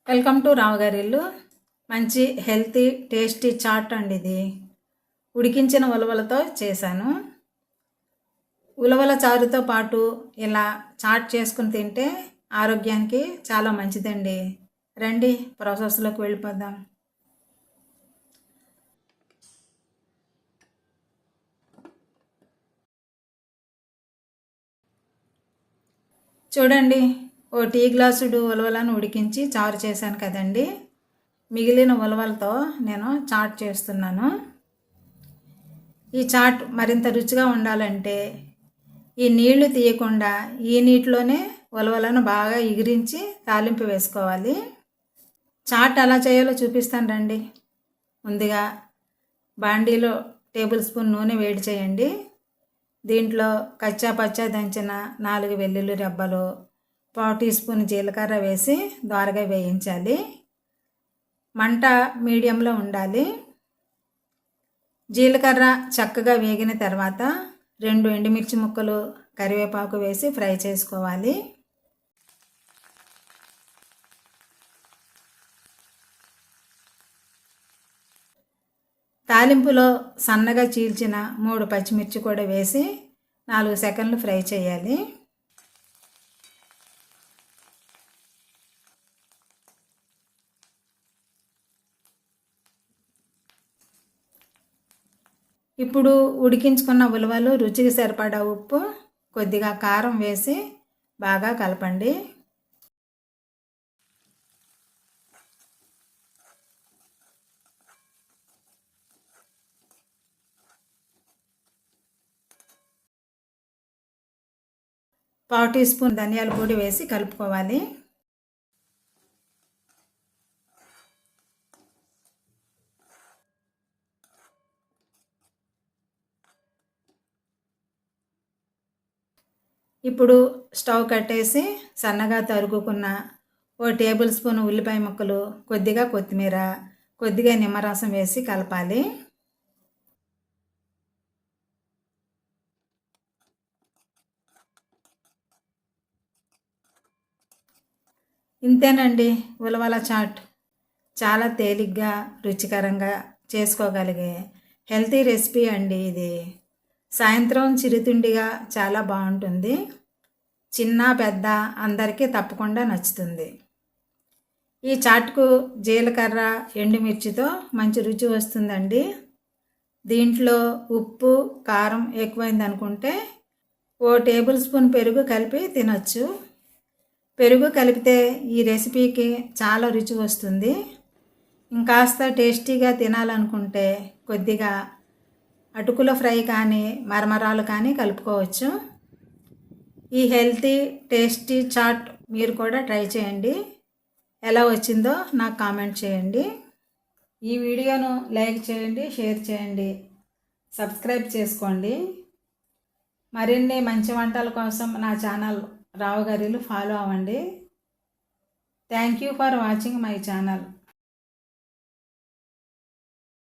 Welcome to రావు గారి ఇల్లు. మంచి హెల్తీ టేస్టీ చాట్ అండి ఇది. ఉడికించిన ఉలవలతో చేశాను. ఉలవల చారుతో పాటు ఇలా చాట్ చేసుకుని తింటే ఆరోగ్యానికి చాలా మంచిదండి. రండి ప్రాసెస్లోకి వెళ్ళిపోదాం. చూడండి, ఓ టీ గ్లాసుడు ఉలవలను ఉడికించి చారు చేశాను కదండి. మిగిలిన ఉలవలతో నేను చాట్ చేస్తున్నాను. ఈ చాట్ మరింత రుచిగా ఉండాలంటే ఈ నీళ్లు తీయకుండా ఈ నీటిలోనే ఉలవలను బాగా ఎగిరించి తాలింపు వేసుకోవాలి. చాట్ ఎలా చేయాలో చూపిస్తాను రండి. ముందుగా బాండీలో టేబుల్ స్పూన్ నూనె వేడి చేయండి. దీంట్లో కచ్చా పచ్చా దంచిన 4 వెల్లుల్లి రెబ్బలు, 1/4 టీ స్పూన్ జీలకర్ర వేసి దోరగా వేయించాలి. మంట మీడియంలో ఉండాలి. జీలకర్ర చక్కగా వేగిన తర్వాత 2 ఎండుమిర్చి ముక్కలు, కరివేపాకు వేసి ఫ్రై చేసుకోవాలి. తాలింపులో సన్నగా చీల్చిన 3 పచ్చిమిర్చి కూడా వేసి 4 సెకండ్లు ఫ్రై చేయాలి. ఇప్పుడు ఉడికించుకున్న ఉలవలు, రుచికి సరిపడా ఉప్పు, కొద్దిగా కారం వేసి బాగా కలపండి. పావు టీ స్పూన్ ధనియాల పొడి వేసి కలుపుకోవాలి. ఇప్పుడు స్టవ్ కట్టేసి సన్నగా తరుగుకున్న ఓ టేబుల్ స్పూన్ ఉల్లిపాయ ముక్కలు, కొద్దిగా కొత్తిమీర, కొద్దిగా నిమ్మరసం వేసి కలపాలి. ఇంతేనండి, ఉలవల చాట్. చాలా తేలిగ్గా రుచికరంగా చేసుకోగలిగే హెల్తీ రెసిపీ అండి ఇది. సాయంత్రం చిరుతిండిగా చాలా బాగుంటుంది. చిన్న పెద్ద అందరికీ తప్పకుండా నచ్చుతుంది. ఈ చాట్కు జీలకర్ర, ఎండుమిర్చితో మంచి రుచి వస్తుందండి. దీంట్లో ఉప్పు, కారం ఎక్కువైంది అనుకుంటే ఓ టేబుల్ స్పూన్ పెరుగు కలిపి తినొచ్చు. పెరుగు కలిపితే ఈ రెసిపీకి చాలా రుచి వస్తుంది. ఇంకాస్త టేస్టీగా తినాలనుకుంటే కొద్దిగా అటుకుల ఫ్రై కానీ మరమరాలు కానీ కలుపుకోవచ్చు. ఈ హెల్తీ టేస్టీ చాట్ మీరు కూడా ట్రై చేయండి. ఎలా వచ్చిందో నాకు కామెంట్ చేయండి. ఈ వీడియోను లైక్ చేయండి, షేర్ చేయండి, సబ్స్క్రైబ్ చేసుకోండి. మరిన్ని మంచి వంటల కోసం నా ఛానల్ రావు గారి ఇల్లు ఫాలో అవ్వండి. Thank you for watching my channel.